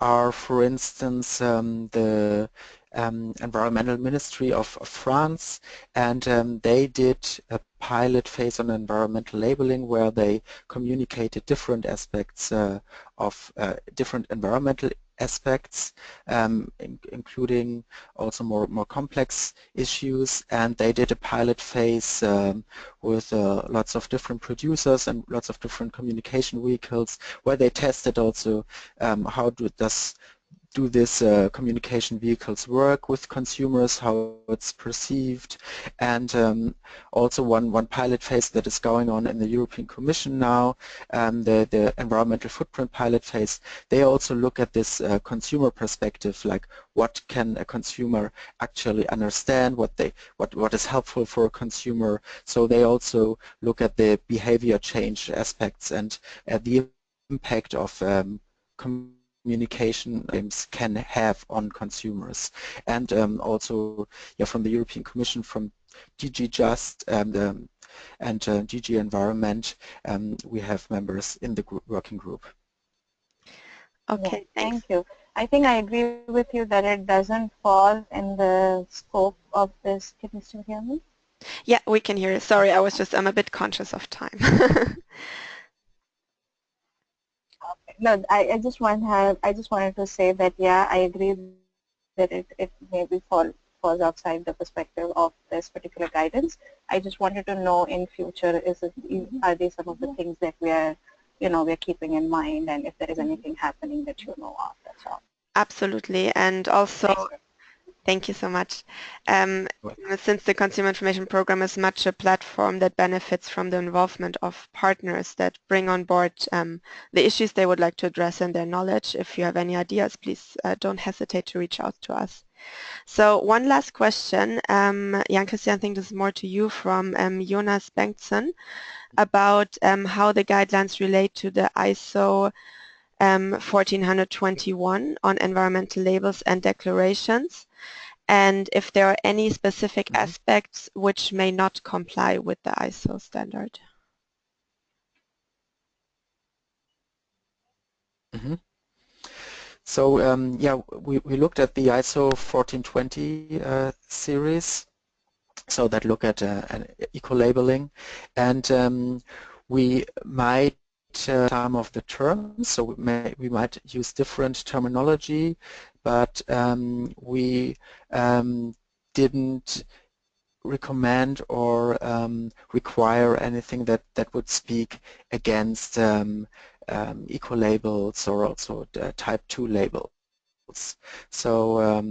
are, for instance, the Environmental Ministry of France, and they did a pilot phase on environmental labeling where they communicated different aspects of different environmental aspects, including also more complex issues, and they did a pilot phase with lots of different producers and lots of different communication vehicles where they tested also how do these communication vehicles work with consumers, how it's perceived, and also one pilot phase that is going on in the European Commission now, the environmental footprint pilot phase. They also look at this consumer perspective, like what can a consumer actually understand, what is helpful for a consumer. So they also look at the behavior change aspects and at the impact of communication claims can have on consumers. And also from the European Commission, from DG Just and DG Environment, we have members in the working group. Okay, thanks. Thank you. I think I agree with you that it doesn't fall in the scope of this. Can you still hear me? Yeah, we can hear you. Sorry, I'm a bit conscious of time. No, I just wanted to say that I agree that it maybe falls outside the perspective of this particular guidance. I just wanted to know in future are these some of the things that we're keeping in mind, and if there is anything happening that you know of, that's all. Absolutely, and also thank you so much. Since the Consumer Information Program is much a platform that benefits from the involvement of partners that bring on board the issues they would like to address and their knowledge, if you have any ideas, please don't hesitate to reach out to us. So one last question, Jan-Christian, I think this is more to you, from Jonas Bengtsson about how the guidelines relate to the ISO 1421 on environmental labels and declarations, and if there are any specific aspects which may not comply with the ISO standard. So we looked at the ISO 1420 series, so that look at an eco-labeling, and we might some of the terms, so we might use different terminology, but we didn't recommend or require anything that would speak against eco-labels or also type 2 labels. So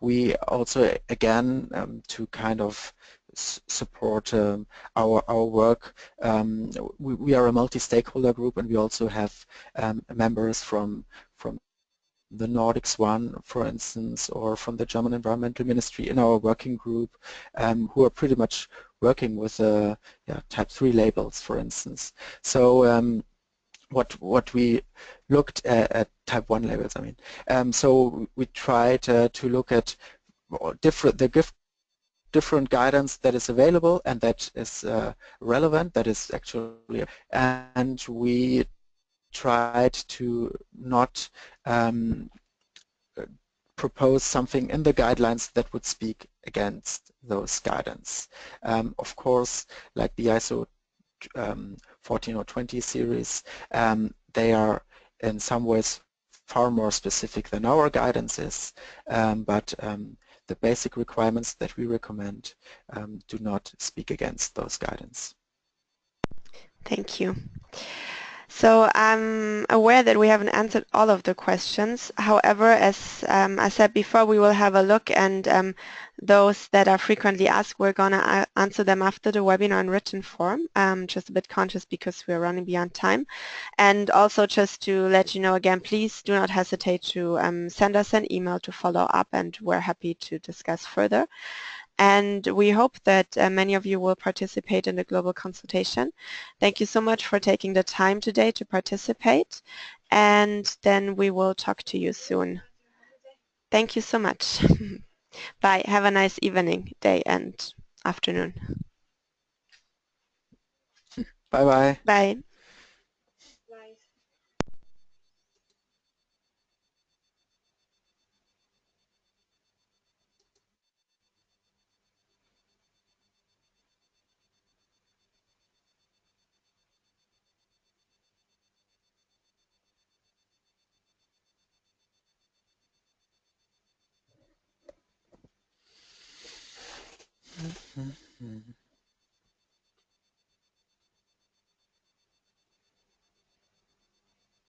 we also, again, to kind of support our work, we are a multi-stakeholder group, and we also have members from the Nordics one, for instance, or from the German Environmental Ministry in our working group, who are pretty much working with type 3 labels, for instance. So what we looked at type 1 labels, I mean. So we tried to look at different guidance that is available and that is relevant, that is actually, and we tried to not propose something in the guidelines that would speak against those guidance. Of course, like the ISO 14 or 20 series, they are in some ways far more specific than our guidance is, but the basic requirements that we recommend do not speak against those guidance. Thank you. So I'm aware that we haven't answered all of the questions. However, as I said before, we will have a look, and those that are frequently asked, we're going to answer them after the webinar in written form. Just a bit conscious because we're running beyond time. And also just to let you know again, please do not hesitate to send us an email to follow up, and we're happy to discuss further. And we hope that many of you will participate in the global consultation. Thank you so much for taking the time today to participate, and then we will talk to you soon. Thank you so much. Bye. Have a nice evening, day, and afternoon. Bye-bye. Bye. Mm-hmm.